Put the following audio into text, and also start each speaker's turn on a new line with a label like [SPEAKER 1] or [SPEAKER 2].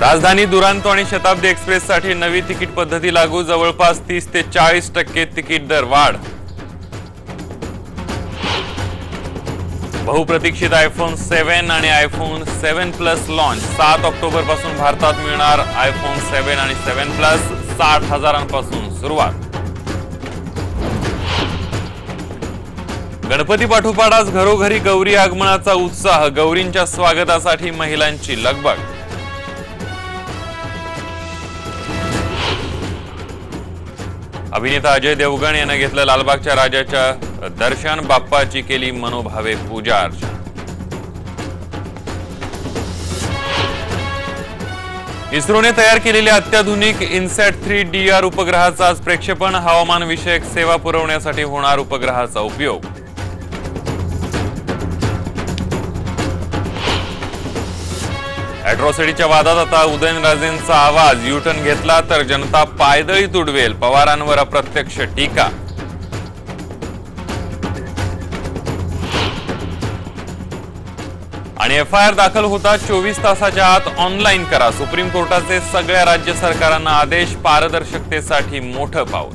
[SPEAKER 1] राजधानी दुरांतो आणि शताब्दी एक्सप्रेससाठी नवी तिकीट पद्धती लागू, जवळपास 30 ते 40% तिकीट दर वाढ। बहुप्रतीक्षित आयफोन 7 आणि आयफोन 7 प्लस लॉन्च। 7 ऑक्टोबर पासून भारतात मिळणार आयफोन 7 आणि 7 प्लस, 60,000पासून सुरुवात। गणपती पाठोपाठच घरोघरी गौरी आगमनाचा उत्साह, गौरींच्या स्वागतासाठी महिलांची लगबग। अभिनेता अजय देवगण याने घेतलं लालबागच्या राजाच्या दर्शन, बाप्पाची केली मनोभावे पूजा अर्चा। इस्रोने तयार केलेल्या अत्याधुनिक इनसॅट 3 DR उपग्रहाचा आज प्रक्षेपण, हवामान विषयक सेवा पुरवण्यासाठी होणार उपग्रहाचा उपयोग। अॅट्रॉसिटीच्या वादात आता उदयनराजेंचा आवाज, युटर्न घेतला तर जनता पायदळी तुडवेल, पवारांवर अप्रत्यक्ष टीका। आणि FIR दाखल होता 24 तासाच्या आत ऑनलाईन करा, सुप्रीम कोर्टाचे सगळ्या राज्य सरकारांना आदेश, पारदर्शकतेसाठी मोठं पाऊल।